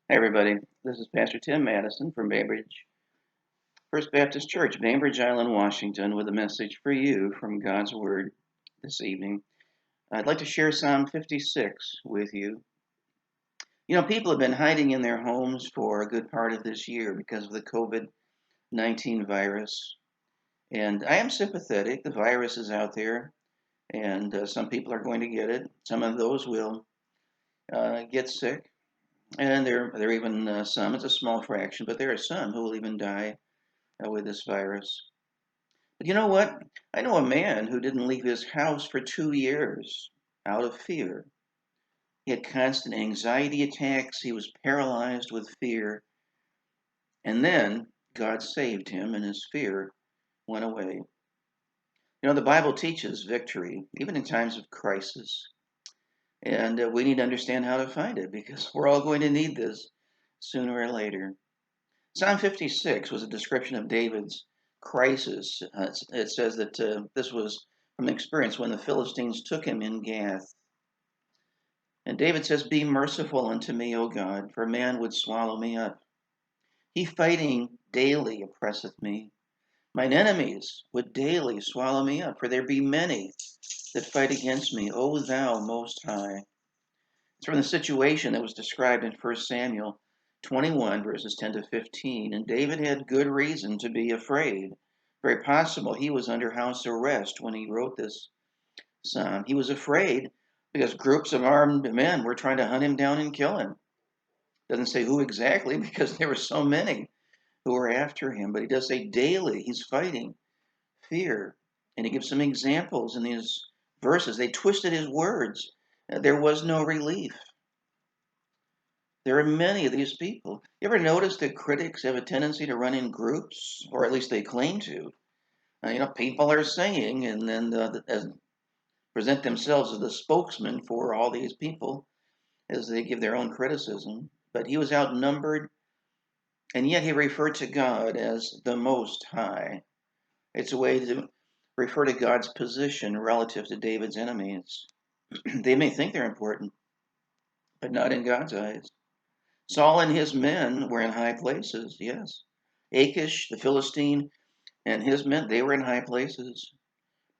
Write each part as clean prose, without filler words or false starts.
Hey everybody, this is Pastor Tim Madison from Bainbridge First Baptist Church, Bainbridge Island, Washington, with a message for you from God's Word this evening. I'd like to share Psalm 56 with you. You know, people have been hiding in their homes for a good part of this year because of the COVID-19 virus. And I am sympathetic. The virus is out there, and some people are going to get it. Some of those will get sick. And there are even some, it's a small fraction, but there are some who will even die with this virus. But you know what? I know a man who didn't leave his house for 2 years out of fear. He had constant anxiety attacks. He was paralyzed with fear. And then God saved him, and his fear went away. You know, the Bible teaches victory, even in times of crisis. And we need to understand how to find it because we're all going to need this sooner or later. Psalm 56 was a description of David's crisis. It says that this was from experience when the Philistines took him in Gath. And David says, "Be merciful unto me, O God, for man would swallow me up. He fighting daily oppresseth me. Mine enemies would daily swallow me up, for there be many that fight against me, O thou most high." It's from the situation that was described in 1 Samuel 21, verses 10 to 15. And David had good reason to be afraid. Very possible he was under house arrest when he wrote this psalm. He was afraid because groups of armed men were trying to hunt him down and kill him. Doesn't say who exactly because there were so many who were after him, but he does say daily he's fighting fear. And he gives some examples in these verses. They twisted his words. There was no relief. There are many of these people. You ever notice that critics have a tendency to run in groups, or at least they claim to? People are saying, and then present themselves as the spokesman for all these people as they give their own criticism. But he was outnumbered, and yet he referred to God as the Most High. It's a way to refer to God's position relative to David's enemies. They may think they're important, but not in God's eyes. Saul and his men were in high places, yes. Achish, the Philistine, and his men, they were in high places.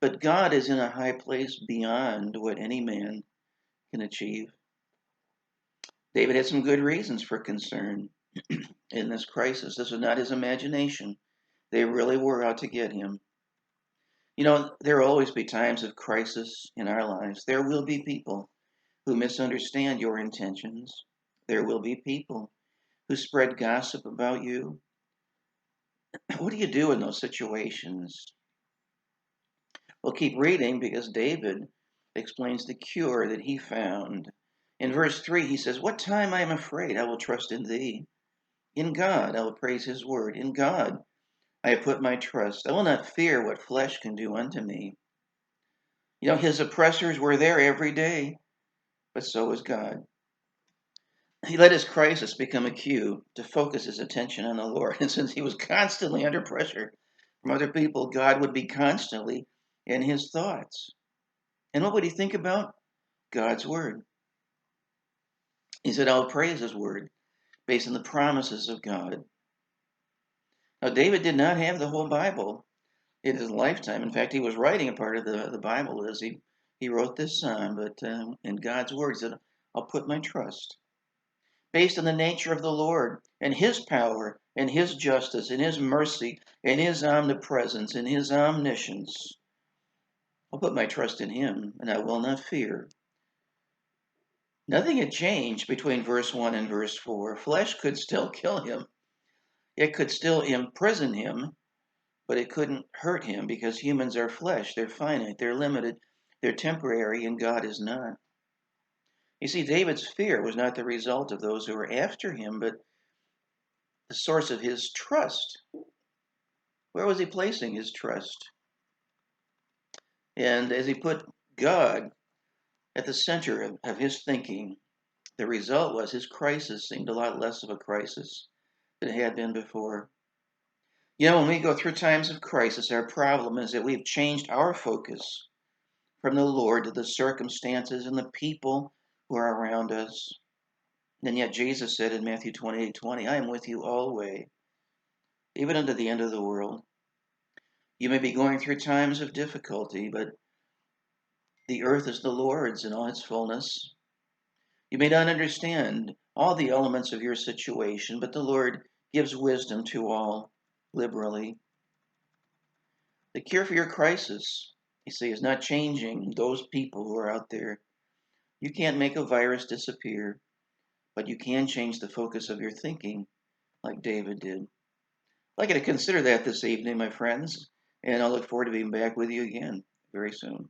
But God is in a high place beyond what any man can achieve. David had some good reasons for concern in this crisis. This was not his imagination. They really were out to get him. You know, there will always be times of crisis in our lives. There will be people who misunderstand your intentions. There will be people who spread gossip about you. What do you do in those situations? Well, keep reading because David explains the cure that he found. In verse 3, he says, "What time I am afraid, I will trust in thee. In God, I will praise his word. In God, I have put my trust. I will not fear what flesh can do unto me." You know, his oppressors were there every day, but so was God. He let his crisis become a cue to focus his attention on the Lord. And since he was constantly under pressure from other people, God would be constantly in his thoughts. And what would he think about? God's word. He said, "I'll praise his word," based on the promises of God. Now, David did not have the whole Bible in his lifetime. In fact, he was writing a part of the Bible as he wrote this psalm. But in God's word, he said, "I'll put my trust." Based on the nature of the Lord and his power and his justice and his mercy and his omnipresence and his omniscience. I'll put my trust in him and I will not fear. Nothing had changed between verse 1 and verse 4. Flesh could still kill him. It could still imprison him, but it couldn't hurt him because humans are flesh. They're finite, they're limited, they're temporary, and God is not. You see, David's fear was not the result of those who were after him, but the source of his trust. Where was he placing his trust? And as he put God at the center of his thinking, the result was his crisis seemed a lot less of a crisis than it had been before. You know, when we go through times of crisis, our problem is that we've changed our focus from the Lord to the circumstances and the people who are around us. And yet Jesus said in Matthew 28:20, I am with you always, even unto the end of the world. You may be going through times of difficulty, but the earth is the Lord's in all its fullness. You may not understand all the elements of your situation, but the Lord gives wisdom to all liberally. The cure for your crisis, you see, is not changing those people who are out there. You can't make a virus disappear, but you can change the focus of your thinking like David did. I'd like you to consider that this evening, my friends, and I'll look forward to being back with you again very soon.